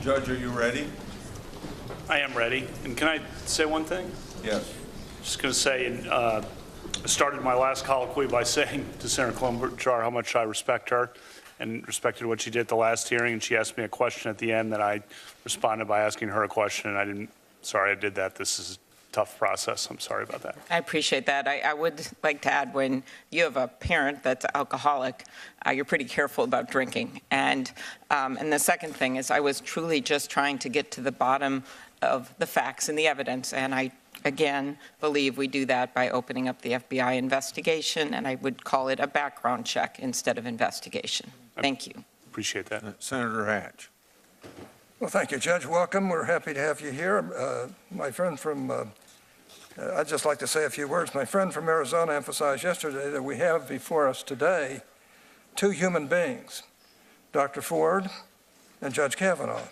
Judge, are you ready? I am ready. And can I say one thing? Yes. Just going to say, I started my last colloquy by saying to Senator Klobuchar how much I respect her and respected what she did at the last hearing. And she asked me a question at the end that I responded by asking her a question. And sorry I did that. This is a tough process. I'm sorry about that. I appreciate that. I would like to add, when you have a parent that's alcoholic, you're pretty careful about drinking. And the second thing is, I was truly just trying to get to the bottom of the facts and the evidence. And I, again, believe we do that by opening up the FBI investigation, and I would call it a background check instead of investigation. Thank you. Appreciate that. Senator Hatch. Well, thank you, Judge. Welcome. We're happy to have you here. My friend from, I'd just like to say a few words. My friend from Arizona emphasized yesterday that we have before us today two human beings, Dr. Ford and Judge Kavanaugh.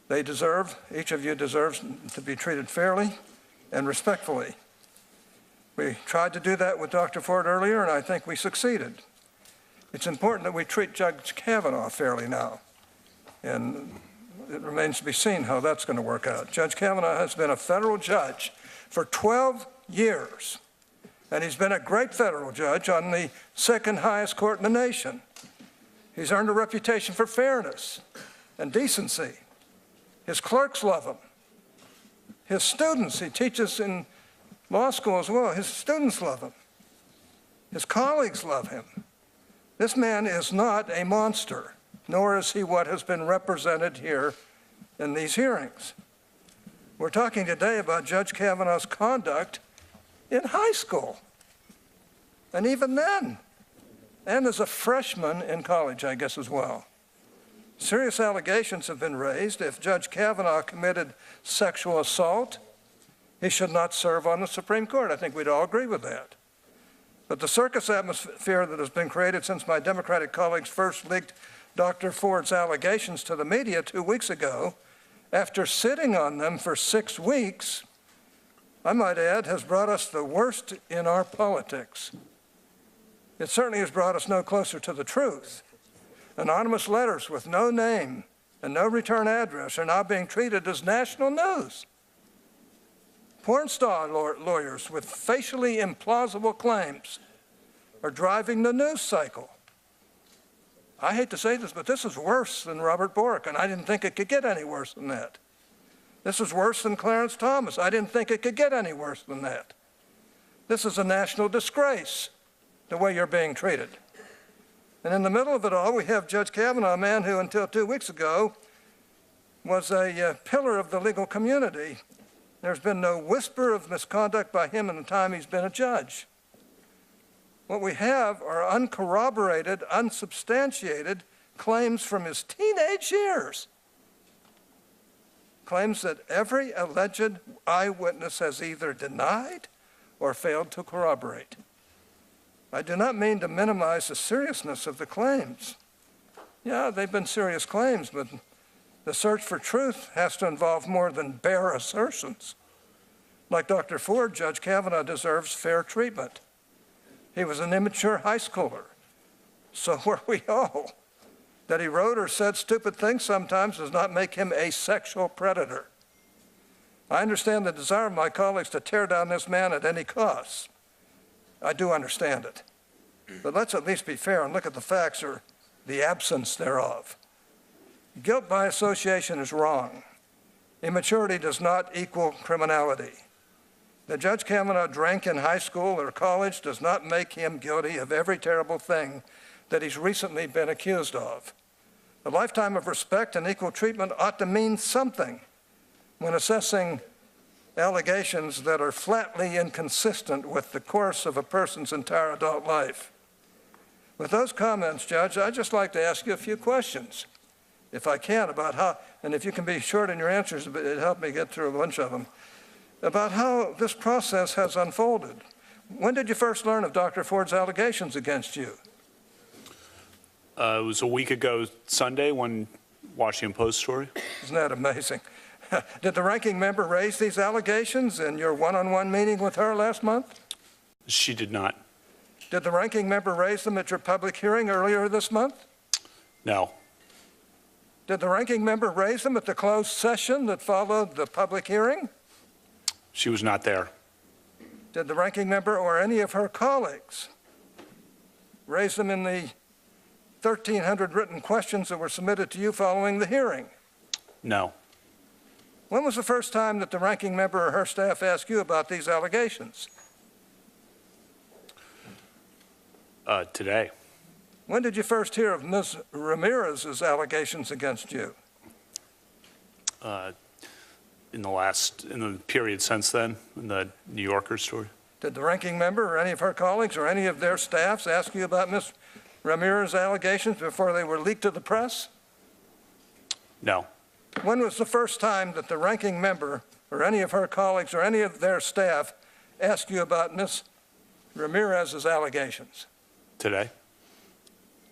They deserve, each of you deserves to be treated fairly and respectfully. We tried to do that with Dr. Ford earlier, and I think we succeeded. It's important that we treat Judge Kavanaugh fairly now, and it remains to be seen how that's going to work out. Judge Kavanaugh has been a federal judge for 12 years, and he's been a great federal judge on the second highest court in the nation. He's earned a reputation for fairness and decency. His clerks love him. His students, he teaches in law school as well, his students love him. His colleagues love him. This man is not a monster, nor is he what has been represented here in these hearings. We're talking today about Judge Kavanaugh's conduct in high school, and even then, and as a freshman in college, I guess, as well. Serious allegations have been raised. If Judge Kavanaugh committed sexual assault, he should not serve on the Supreme Court. I think we'd all agree with that. But the circus atmosphere that has been created since my Democratic colleagues first leaked Dr. Ford's allegations to the media 2 weeks ago, after sitting on them for 6 weeks, I might add, has brought us the worst in our politics. It certainly has brought us no closer to the truth. Anonymous letters with no name and no return address are now being treated as national news. Porn star lawyers with facially implausible claims are driving the news cycle. I hate to say this, but this is worse than Robert Bork, and I didn't think it could get any worse than that. This is worse than Clarence Thomas. I didn't think it could get any worse than that. This is a national disgrace, the way you're being treated. And in the middle of it all, we have Judge Kavanaugh, a man who until 2 weeks ago was a pillar of the legal community. There's been no whisper of misconduct by him in the time he's been a judge. What we have are uncorroborated, unsubstantiated claims from his teenage years. Claims that every alleged eyewitness has either denied or failed to corroborate. I do not mean to minimize the seriousness of the claims. Yeah, they've been serious claims, but the search for truth has to involve more than bare assertions. Like Dr. Ford, Judge Kavanaugh deserves fair treatment. He was an immature high schooler. So were we all. That he wrote or said stupid things sometimes does not make him a sexual predator. I understand the desire of my colleagues to tear down this man at any cost. I do understand it. But let's at least be fair and look at the facts or the absence thereof. Guilt by association is wrong. Immaturity does not equal criminality. That Judge Kavanaugh drank in high school or college does not make him guilty of every terrible thing that he's recently been accused of. A lifetime of respect and equal treatment ought to mean something when assessing allegations that are flatly inconsistent with the course of a person's entire adult life. With those comments, Judge, I'd just like to ask you a few questions, if I can, about how, and if you can be short in your answers, it'd help me get through a bunch of them, about how this process has unfolded. When did you first learn of Dr. Ford's allegations against you? It was a week ago Sunday, one Washington Post story. Isn't that amazing? Did the ranking member raise these allegations in your one-on-one meeting with her last month? She did not. Did the ranking member raise them at your public hearing earlier this month? No. Did the ranking member raise them at the closed session that followed the public hearing? She was not there. Did the ranking member or any of her colleagues raise them in the 1,300 written questions that were submitted to you following the hearing? No. When was the first time that the ranking member or her staff asked you about these allegations? Today. When did you first hear of Ms. Ramirez's allegations against you? In the period since then, in the New Yorker story. Did the ranking member or any of her colleagues or any of their staffs ask you about Ms. Ramirez's allegations before they were leaked to the press? No. When was the first time that the ranking member or any of her colleagues or any of their staff asked you about Ms. Ramirez's allegations? Today.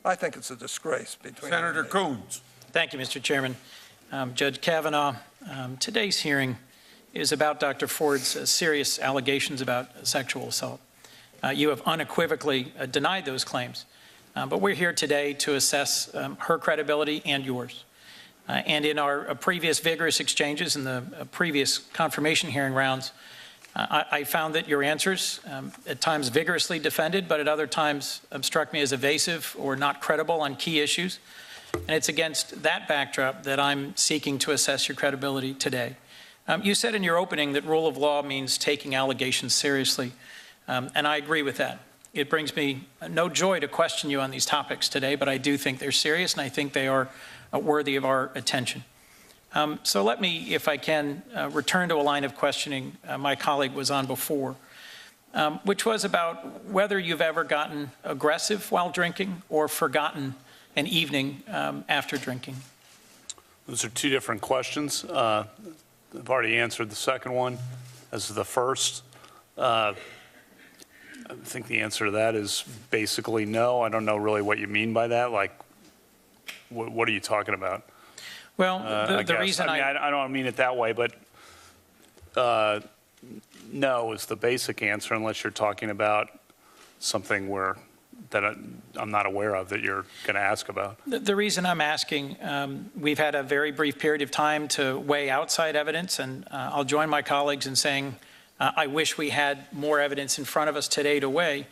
I think it's a disgrace between Senator Coons. Thank you, Mr. Chairman. Judge Kavanaugh, today's hearing is about Dr. Ford's serious allegations about sexual assault. You have unequivocally denied those claims, but we're here today to assess her credibility and yours. And in our previous vigorous exchanges in the previous confirmation hearing rounds, I found that your answers, at times vigorously defended, but at other times struck me as evasive or not credible on key issues. And it's against that backdrop that I'm seeking to assess your credibility today. You said in your opening that rule of law means taking allegations seriously, and I agree with that. It brings me no joy to question you on these topics today, but I do think they're serious, and I think they are worthy of our attention. So let me, if I can, return to a line of questioning my colleague was on before, which was about whether you've ever gotten aggressive while drinking or forgotten an evening after drinking. Those are two different questions. I've already answered the second one. As to the first, I think the answer to that is basically no. I don't know really what you mean by that. Like, what are you talking about? Well, the reason I don't mean it that way, but no is the basic answer, unless you're talking about something that I'm not aware of that you're going to ask about. The reason I'm asking, we've had a very brief period of time to weigh outside evidence, and I'll join my colleagues in saying I wish we had more evidence in front of us today to weigh.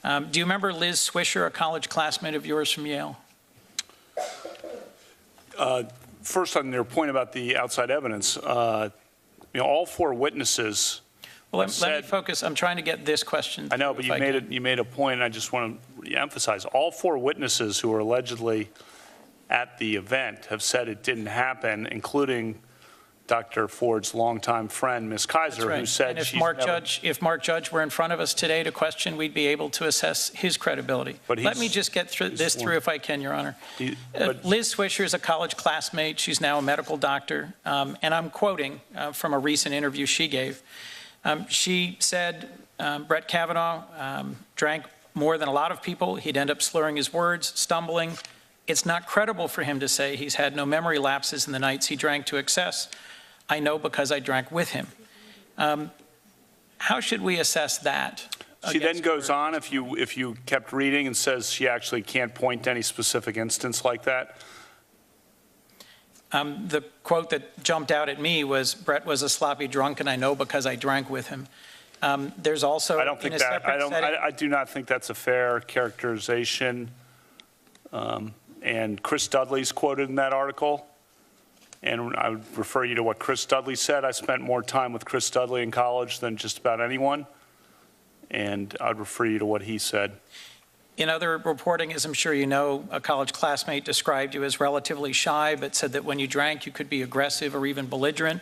Do you remember Liz Swisher, a college classmate of yours from Yale? First, on your point about the outside evidence, all four witnesses. Well, let me focus. I'm trying to get this question. I know, but you made a point, and I just want to emphasize. All four witnesses who were allegedly at the event have said it didn't happen, including Dr. Ford's longtime friend, Ms. Kaiser, right. who said and if she's if Mark Judge were in front of us today to question, we'd be able to assess his credibility. But let me just get through if I can, Your Honor. Liz Swisher is a college classmate. She's now a medical doctor, and I'm quoting from a recent interview she gave. She said Brett Kavanaugh drank more than a lot of people. He'd end up slurring his words, stumbling. It's not credible for him to say he's had no memory lapses in the nights he drank to excess. I know because I drank with him. How should we assess that? She then goes on, if you kept reading, and says she actually can't point to any specific instance like that. The quote that jumped out at me was, Brett was a sloppy drunk, and I know because I drank with him. There's also, I do not think that's a fair characterization. And Chris Dudley's quoted in that article. And I would refer you to what Chris Dudley said. I spent more time with Chris Dudley in college than just about anyone. And I'd refer you to what he said. In other reporting, as I'm sure you know, a college classmate described you as relatively shy, but said that when you drank, you could be aggressive or even belligerent.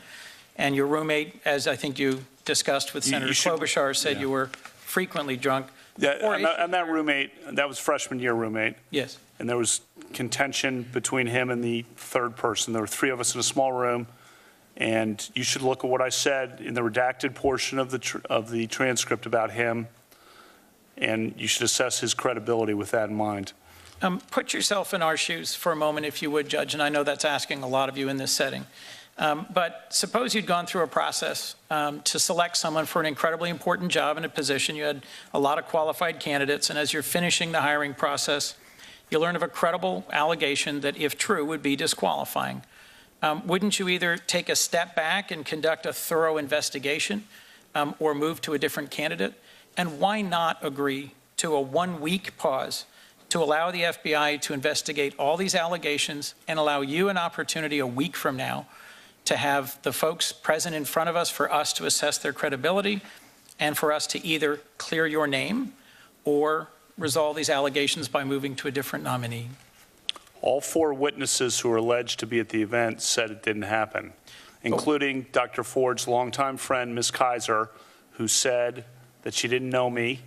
And your roommate, as I think you discussed with Senator Klobuchar, said you were frequently drunk. Yeah, and that roommate, that was freshman year roommate. Yes. And there was contention between him and the third person. There were three of us in a small room. And you should look at what I said in the redacted portion of the transcript about him. And you should assess his credibility with that in mind. Put yourself in our shoes for a moment, if you would, Judge, and I know that's asking a lot of you in this setting. But suppose you'd gone through a process to select someone for an incredibly important job in a position. You had a lot of qualified candidates, and as you're finishing the hiring process, you learn of a credible allegation that, if true, would be disqualifying. Wouldn't you either take a step back and conduct a thorough investigation or move to a different candidate? And why not agree to a one-week pause to allow the FBI to investigate all these allegations and allow you an opportunity a week from now to have the folks present in front of us for us to assess their credibility and for us to either clear your name or resolve these allegations by moving to a different nominee? All 4 witnesses who were alleged to be at the event said it didn't happen, including Dr. Ford's longtime friend, Ms. Kaiser, who said that she didn't know me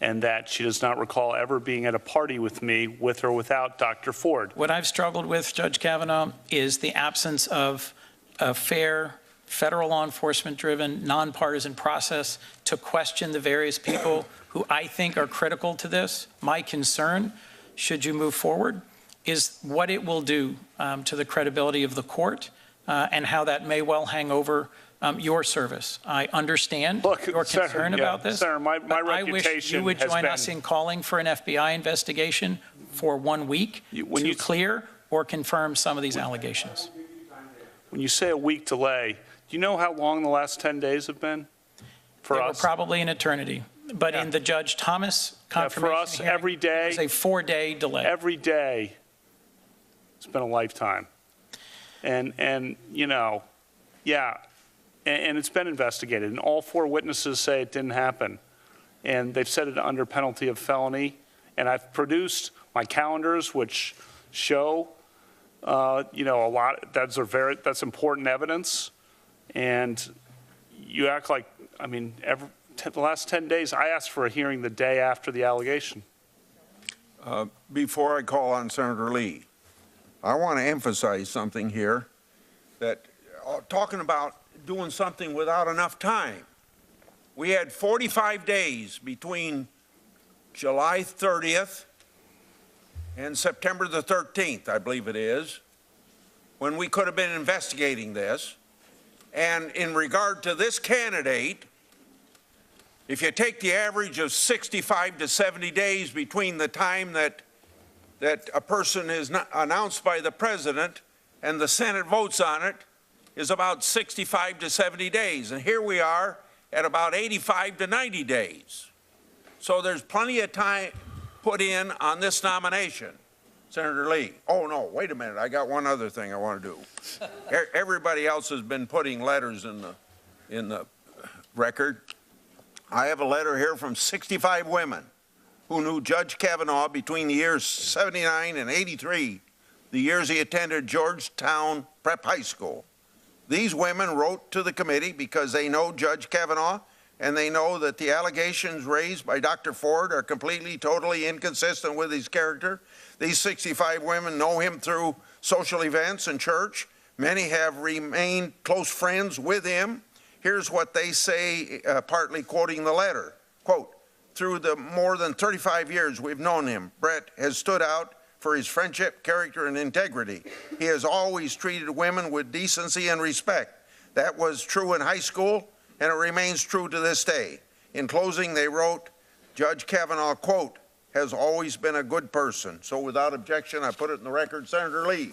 and that she does not recall ever being at a party with me, with or without Dr. Ford. What I've struggled with, Judge Kavanaugh, is the absence of a fair, federal law enforcement-driven, nonpartisan process to question the various people who I think are critical to this. My concern, should you move forward, is what it will do to the credibility of the court and how that may well hang over your service. I understand your concern about this. Senator, my but I wish you would join us in calling for an FBI investigation for 1 week to clear or confirm some of these allegations. When you say a week delay, do you know how long the last 10 days have been for us? Probably an eternity. But in the Judge Thomas confirmation for us, hearing, every day, it was a 4-day delay. Every day, it's been a lifetime. And you know, yeah, and it's been investigated. And all 4 witnesses say it didn't happen. And they've said it under penalty of felony. And I've produced my calendars, which show you know, a lot. That's important evidence, and you act like, I mean, the last 10 days, I asked for a hearing the day after the allegation. Before I call on Senator Lee, I want to emphasize something here, that talking about doing something without enough time. We had 45 days between July 30th and September the 13th, I believe it is, when we could have been investigating this. And in regard to this candidate, if you take the average of 65 to 70 days between the time that a person is announced by the president and the Senate votes on it, is about 65 to 70 days. And here we are at about 85 to 90 days. So there's plenty of time put in on this nomination. Senator Lee. Oh, no, wait a minute. I got one other thing I want to do. Everybody else has been putting letters in the record. I have a letter here from 65 women who knew Judge Kavanaugh between the years 79 and 83, the years he attended Georgetown Prep High School. These women wrote to the committee because they know Judge Kavanaugh, and they know that the allegations raised by Dr. Ford are completely, totally inconsistent with his character. These 65 women know him through social events and church. Many have remained close friends with him. Here's what they say, partly quoting the letter. Quote, through the more than 35 years we've known him, Brett has stood out for his friendship, character, and integrity. He has always treated women with decency and respect. That was true in high school, and it remains true to this day. In closing, they wrote, Judge Kavanaugh, quote, has always been a good person. So without objection, I put it in the record. Senator Lee.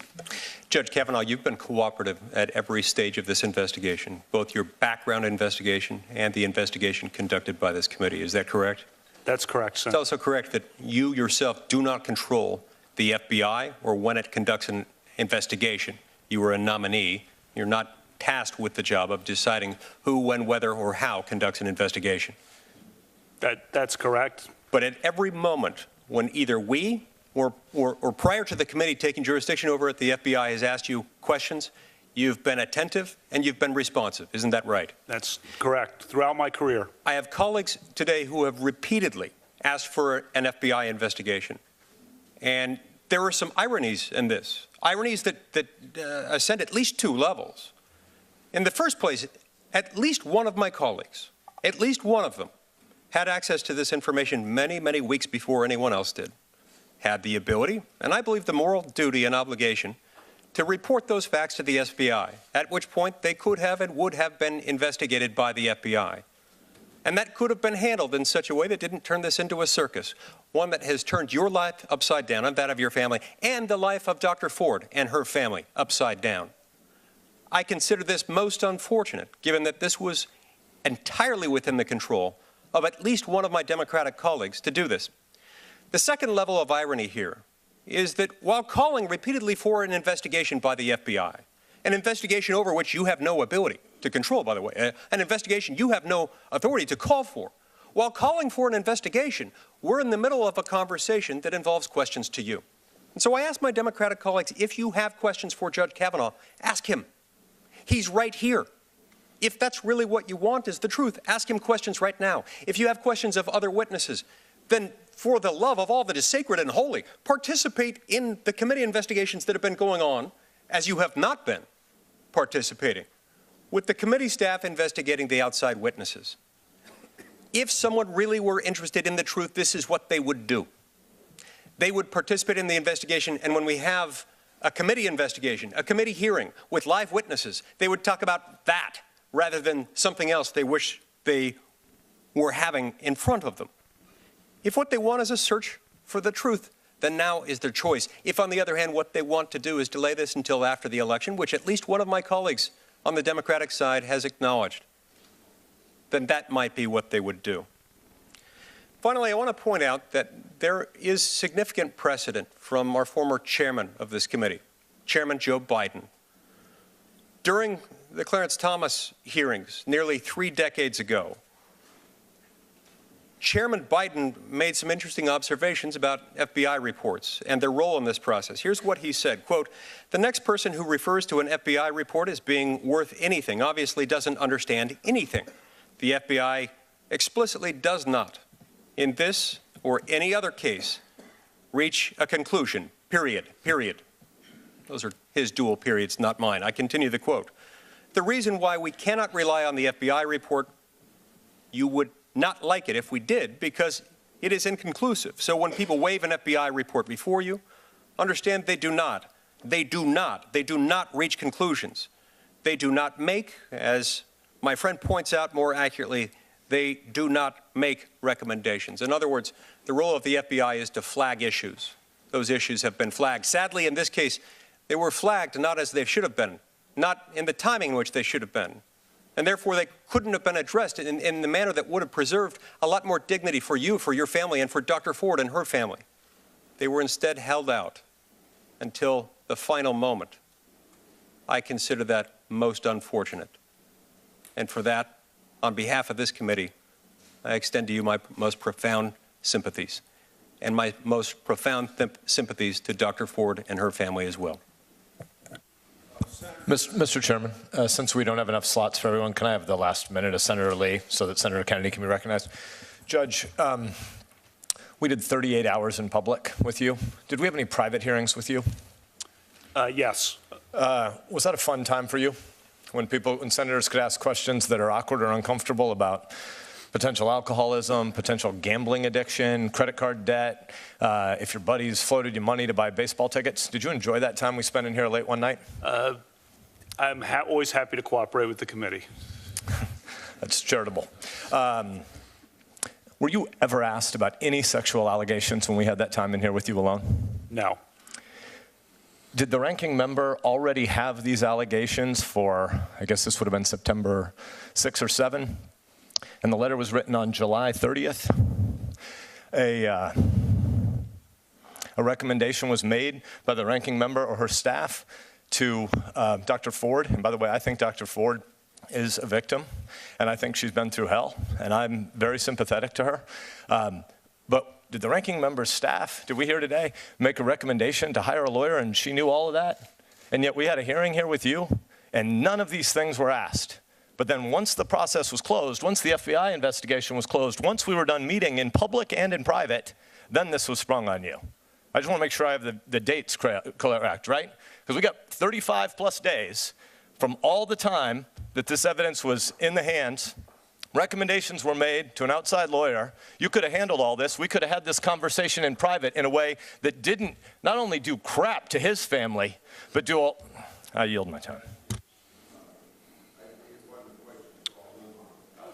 Judge Kavanaugh, you've been cooperative at every stage of this investigation, both your background investigation and the investigation conducted by this committee. Is that correct? That's correct, Senator. It's also correct that you yourself do not control the FBI or when it conducts an investigation. You are a nominee. You're not tasked with the job of deciding who, when, whether, or how conducts an investigation. That's correct. But at every moment when either we or prior to the committee taking jurisdiction over it, the FBI has asked you questions, you've been attentive and you've been responsive. Isn't that right? That's correct. Throughout my career. I have colleagues today who have repeatedly asked for an FBI investigation. And there are some ironies in this, ironies that ascend at least 2 levels. In the first place, at least one of my colleagues, at least one of them, had access to this information many, many weeks before anyone else did, had the ability, and I believe the moral duty and obligation, to report those facts to the FBI, at which point they could have and would have been investigated by the FBI. And that could have been handled in such a way that didn't turn this into a circus, one that has turned your life upside down and that of your family, and the life of Dr. Ford and her family upside down. I consider this most unfortunate, given that this was entirely within the control of at least one of my Democratic colleagues to do this. The second level of irony here is that while calling repeatedly for an investigation by the FBI, an investigation over which you have no ability to control, by the way, an investigation you have no authority to call for, while calling for an investigation, we're in the middle of a conversation that involves questions to you. And so I ask my Democratic colleagues, if you have questions for Judge Kavanaugh, ask him. He's right here. If that's really what you want is the truth, ask him questions right now. If you have questions of other witnesses, then for the love of all that is sacred and holy, participate in the committee investigations that have been going on, as you have not been participating, with the committee staff investigating the outside witnesses. If someone really were interested in the truth, this is what they would do. They would participate in the investigation, and when we have a committee investigation, a committee hearing with live witnesses, they would talk about that rather than something else they wish they were having in front of them. If what they want is a search for the truth, then now is their choice. If, on the other hand, what they want to do is delay this until after the election, which at least one of my colleagues on the Democratic side has acknowledged, then that might be what they would do. Finally, I want to point out that there is significant precedent from our former chairman of this committee, Chairman Joe Biden. During the Clarence Thomas hearings nearly 3 decades ago, Chairman Biden made some interesting observations about FBI reports and their role in this process. Here's what he said, quote, "The next person who refers to an FBI report as being worth anything obviously doesn't understand anything. The FBI explicitly does not, in this or any other case, reach a conclusion, period." Those are his dual periods, not mine. I continue the quote. "The reason why we cannot rely on the FBI report, you would not like it if we did, because it is inconclusive. So when people wave an FBI report before you, understand they do not reach conclusions. They do not make, as my friend points out more accurately, they do not make recommendations." In other words, the role of the FBI is to flag issues. Those issues have been flagged. Sadly, in this case, they were flagged not as they should have been, not in the timing in which they should have been. And therefore, they couldn't have been addressed in the manner that would have preserved a lot more dignity for you, for your family, and for Dr. Ford and her family. They were instead held out until the final moment. I consider that most unfortunate. And for that, on behalf of this committee, I extend to you my most profound sympathies, and my most profound sympathies to Dr. Ford and her family as well. Mr. Chairman, since we don't have enough slots for everyone, can I have the last minute of Senator Lee so that Senator Kennedy can be recognized? Judge, we did 38 hours in public with you. Did we have any private hearings with you? Yes. Was that a fun time for you? When senators could ask questions that are awkward or uncomfortable about potential alcoholism, potential gambling addiction, credit card debt, if your buddies floated you money to buy baseball tickets. Did you enjoy that time we spent in here late one night? I'm always happy to cooperate with the committee. That's charitable. Were you ever asked about any sexual allegations when we had that time in here with you alone? No. Did the ranking member already have these allegations for, I guess this would have been September 6 or 7? And the letter was written on July 30th. A recommendation was made by the ranking member or her staff to Dr. Ford. And by the way, I think Dr. Ford is a victim, and I think she's been through hell, and I'm very sympathetic to her. But did the ranking member's staff, did we hear today, make a recommendation to hire a lawyer, and she knew all of that? And yet we had a hearing here with you, and none of these things were asked. But then once the process was closed, once the FBI investigation was closed, once we were done meeting in public and in private, then this was sprung on you. I just want to make sure I have the dates correct, right? Because we got 35 plus days from all the time that this evidence was in the hands. Recommendations were made to an outside lawyer. You could have handled all this. We could have had this conversation in private in a way that didn't not only do crap to his family, but do all. I yield my time.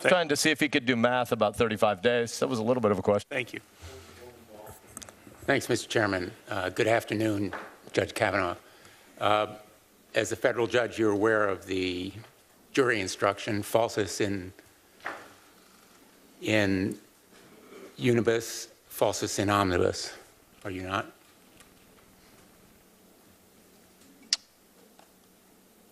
Trying to see if he could do math about 35 days. That was a little bit of a question. Thank you. Thanks, Mr. Chairman. Good afternoon, Judge Kavanaugh. As a federal judge, you're aware of the jury instruction, falsus in unibus, falsus in omnibus, are you not?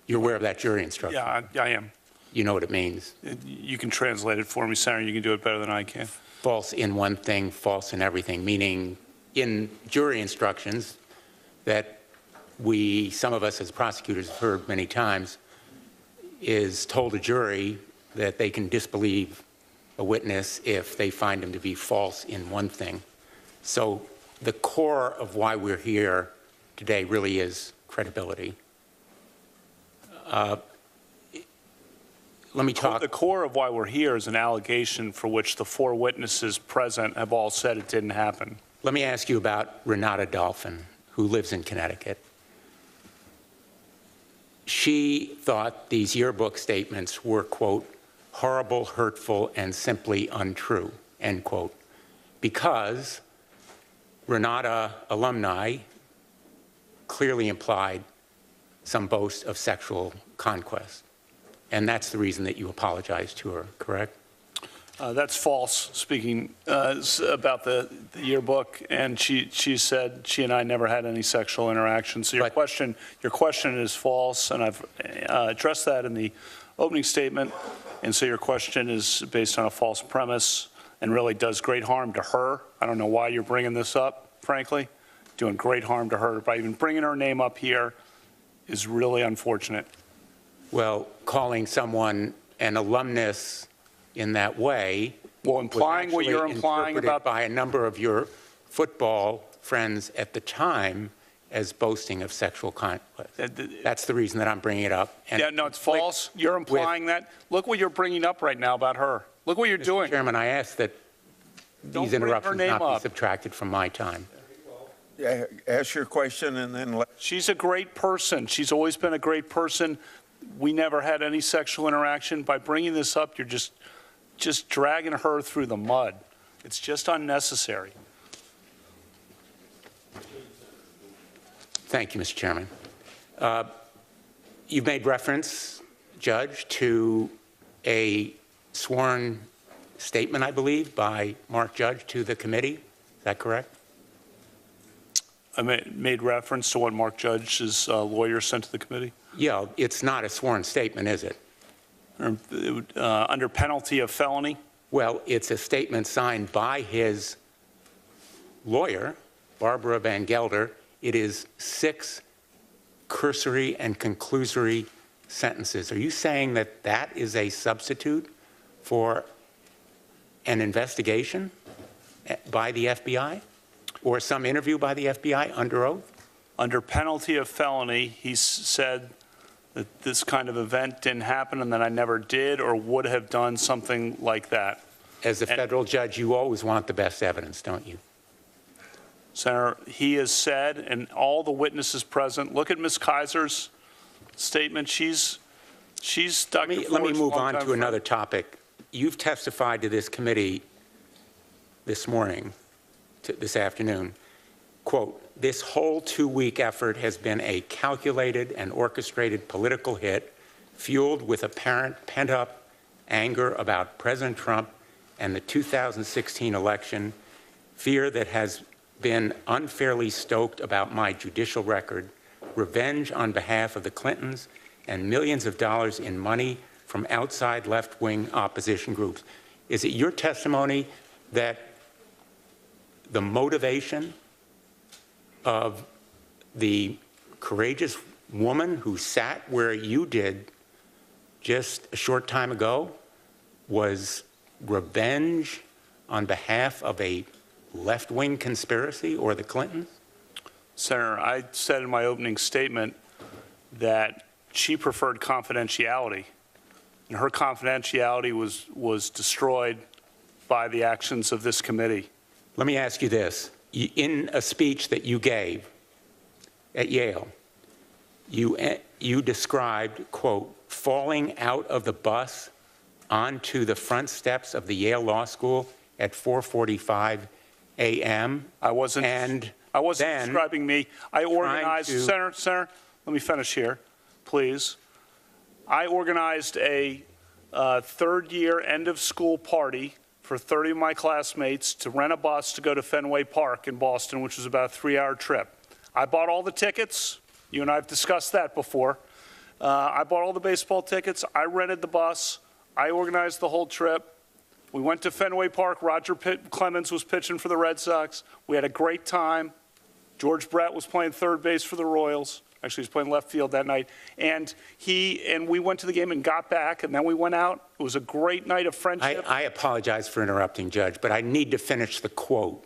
You're aware of that jury instruction? Yeah, I am. You know what it means? You can translate it for me, Senator. You can do it better than I can. False in one thing, false in everything, meaning in jury instructions that some of us as prosecutors have heard many times, is told a jury that they can disbelieve a witness if they find him to be false in one thing. So the core of why we're here today really is credibility. Let me talk. The core of why we're here is an allegation for which the 4 witnesses present have all said it didn't happen. Let me ask you about Renata Dolphin, who lives in Connecticut. She thought these yearbook statements were, quote, horrible, hurtful, and simply untrue, end quote, because Renata alumni clearly implied some boast of sexual conquest. And that's the reason that you apologized to her, correct? That's false, speaking about the yearbook, and she said she and I never had any sexual interaction. So your question is false, and I've addressed that in the opening statement. And so your question is based on a false premise and really does great harm to her. I don't know why you're bringing this up, frankly. Doing great harm to her by even bringing her name up here is really unfortunate. Well, calling someone an alumnus in that way, well, implying what you're implying about by a number of your football friends at the time as boasting of sexual conquest. That's the reason that I'm bringing it up. And yeah, no, it's false. You're implying that. Look what you're bringing up right now about her. Look what you're doing. Mr. Chairman, I ask that these interruptions not be subtracted from my time. Yeah, ask your question and then She's a great person. She's always been a great person. We never had any sexual interaction. By bringing this up, you're just dragging her through the mud. It's just unnecessary. Thank you, Mr. Chairman. You've made reference, Judge, to a sworn statement, I believe, by Mark Judge to the committee. Is that correct? I made reference to what Mark Judge's lawyer sent to the committee? Yeah, it's not a sworn statement, is it? Under penalty of felony? Well, it's a statement signed by his lawyer, Barbara Van Gelder. It is 6 cursory and conclusory sentences. Are you saying that that is a substitute for an investigation by the FBI or some interview by the FBI under oath? Under penalty of felony, he said that this kind of event didn't happen and that I never did or would have done something like that. As a federal judge, you always want the best evidence, don't you? Senator, he has said, and all the witnesses present, look at Ms. Kaiser's statement. She's Dr. Ford's Let me move on longtime to another topic. You've testified to this committee this morning, this afternoon, quote, this whole 2-week effort has been a calculated and orchestrated political hit fueled with apparent pent-up anger about President Trump and the 2016 election, fear that has been unfairly stoked about my judicial record, revenge on behalf of the Clintons, and millions of dollars in money from outside left-wing opposition groups. Is it your testimony that the motivation of the courageous woman who sat where you did just a short time ago was revenge on behalf of a left-wing conspiracy or the Clintons? Senator, I said in my opening statement that she preferred confidentiality, and her confidentiality was destroyed by the actions of this committee. Let me ask you this. In a speech that you gave at Yale, you described, quote, falling out of the bus onto the front steps of the Yale Law School at 4:45 a.m. I wasn't then describing me. I organized, to- Senator, let me finish here, please. I organized a third-year end-of-school party for 30 of my classmates to rent a bus to go to Fenway Park in Boston, which was about a 3-hour trip. I bought all the tickets. You and I have discussed that before. I bought all the baseball tickets. I rented the bus. I organized the whole trip. We went to Fenway Park. Roger Clemens was pitching for the Red Sox. We had a great time. George Brett was playing third base for the Royals. Actually, he was playing left field that night. And we went to the game and got back, and then we went out. It was a great night of friendship. I apologize for interrupting, Judge, but I need to finish the quote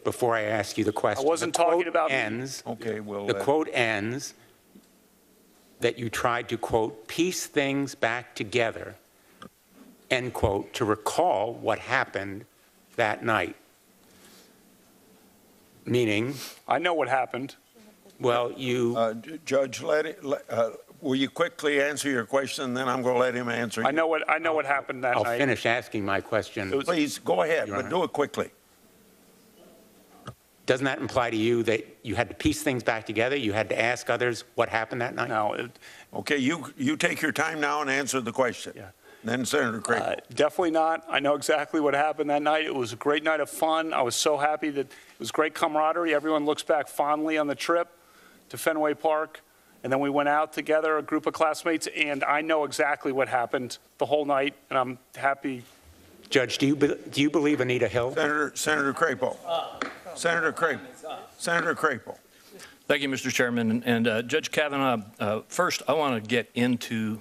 before I ask you the question. I wasn't talking about me. The quote ends that you tried to, quote, piece things back together, end quote, to recall what happened that night. Meaning? I know what happened. Well, you... Judge, will you quickly answer your question, then I'm going to let him answer. I know what happened that I'll night. finish asking my question. Please, go ahead, Your but Honor. do it quickly. Doesn't that imply to you that you had to piece things back together? You had to ask others what happened that night? No, Okay, you take your time now and answer the question. Yeah. Then Senator Craig. definitely not. I know exactly what happened that night. It was a great night of fun. I was so happy that it was great camaraderie. Everyone looks back fondly on the trip to Fenway Park. And then we went out together, a group of classmates, and I know exactly what happened the whole night, and I'm happy. Judge, do you believe Anita Hill? Senator Crapo. Senator Crapo. Thank you, Mr. Chairman. And Judge Kavanaugh, first, I want to get into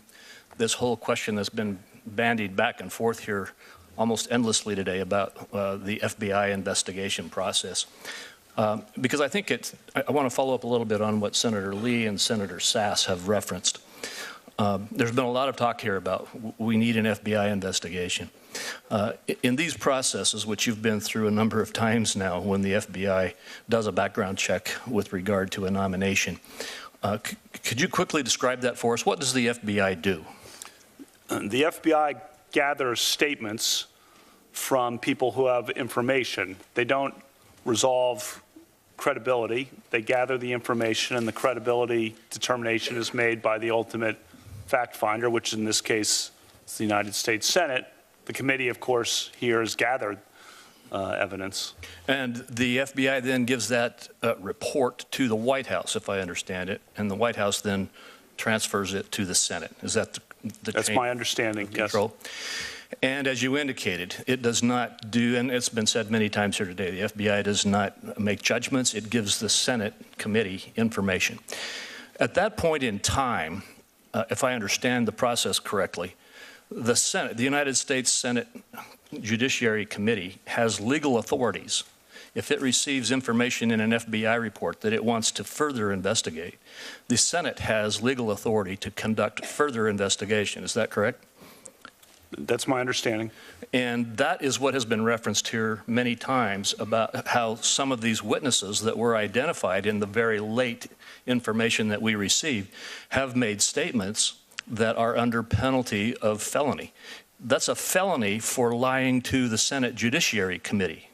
this whole question that's been bandied back and forth here almost endlessly today about the FBI investigation process. Because I think I want to follow up a little bit on what Senator Lee and Senator Sass have referenced. There's been a lot of talk here about we need an FBI investigation. In these processes, which you've been through a number of times now when the FBI does a background check with regard to a nomination, could you quickly describe that for us? What does the FBI do? The FBI gathers statements from people who have information. They don't resolve credibility. They gather the information, and the credibility determination is made by the ultimate fact finder, which in this case is the United States Senate. The committee, of course, here has gathered evidence. And the FBI then gives that report to the White House, if I understand it, and the White House then transfers it to the Senate. Is that the That's chain my understanding, of yes. control? And as you indicated, it does not do, and it's been said many times here today, the FBI does not make judgments. It gives the Senate committee information. At that point in time, if I understand the process correctly, the Senate, the United States Senate Judiciary Committee has legal authorities. If it receives information in an FBI report that it wants to further investigate, the Senate has legal authority to conduct further investigation. Is that correct? That's my understanding. And that is what has been referenced here many times about how some of these witnesses that were identified in the very late information that we received have made statements that are under penalty of felony. That's a felony for lying to the Senate Judiciary Committee.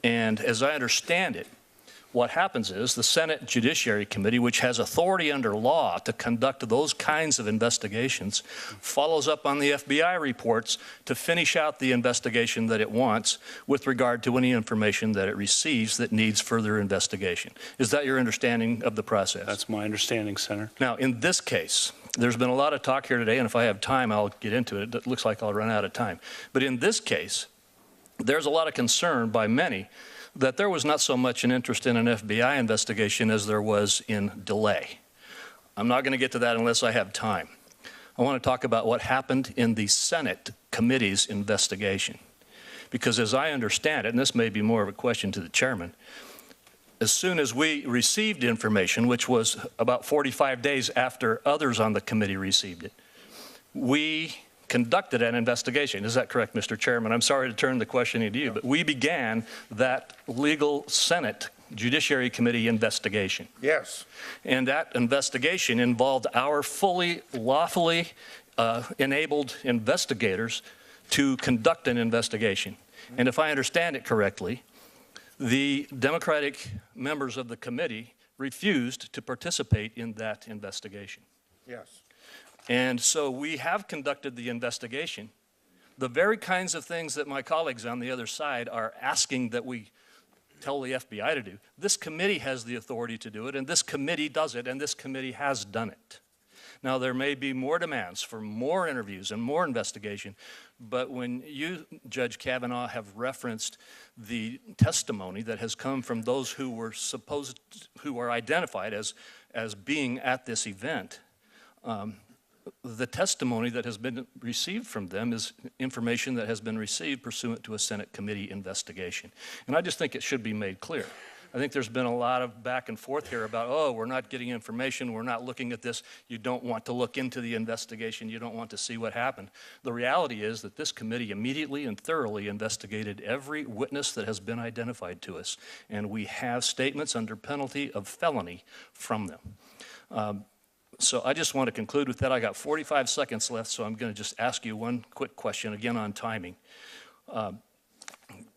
And as I understand it, what happens is the Senate Judiciary Committee, which has authority under law to conduct those kinds of investigations, follows up on the FBI reports to finish out the investigation that it wants with regard to any information that it receives that needs further investigation. Is that your understanding of the process? That's my understanding, Senator. Now, in this case, there's been a lot of talk here today, and if I have time, I'll get into it. It looks like I'll run out of time. But in this case, there's a lot of concern by many that there was not so much an interest in an FBI investigation as there was in delay. I'm not going to get to that unless I have time. I want to talk about what happened in the Senate committee's investigation. Because as I understand it, and this may be more of a question to the chairman, as soon as we received information, which was about 45 days after others on the committee received it, we conducted an investigation. Is that correct, Mr. Chairman? I'm sorry to turn the questioning to you, but we began that legal Senate Judiciary Committee investigation. Yes. And that investigation involved our fully, lawfully enabled investigators to conduct an investigation. And if I understand it correctly, the Democratic members of the committee refused to participate in that investigation. Yes. And so we have conducted the investigation. The very kinds of things that my colleagues on the other side are asking that we tell the FBI to do, this committee has the authority to do it, and this committee does it, and this committee has done it. Now, there may be more demands for more interviews and more investigation, but when you, Judge Kavanaugh, have referenced the testimony that has come from those who were identified as being at this event, the testimony that has been received from them is information that has been received pursuant to a Senate committee investigation. And I just think it should be made clear. I think there's been a lot of back and forth here about, oh, we're not getting information, we're not looking at this, you don't want to look into the investigation, you don't want to see what happened. The reality is that this committee immediately and thoroughly investigated every witness that has been identified to us, and we have statements under penalty of felony from them. So I just want to conclude with that. I got 45 seconds left, so I'm going to just ask you one quick question, again on timing.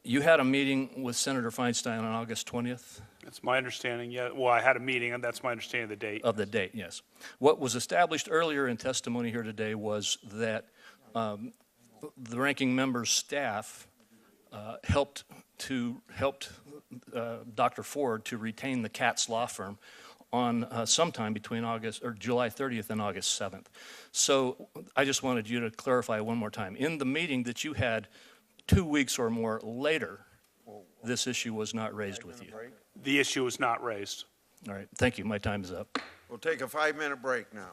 You had a meeting with Senator Feinstein on August 20th? That's my understanding, yeah. Well, I had a meeting, and that's my understanding of the date. Of the date, yes. What was established earlier in testimony here today was that the ranking member's staff helped Dr. Ford to retain the Katz law firm on sometime between July 30th and August 7th. So I just wanted you to clarify one more time. In the meeting that you had 2 weeks or more later, this issue was not raised with you. The issue was not raised. All right, thank you. My time is up. We'll take a 5-minute break now.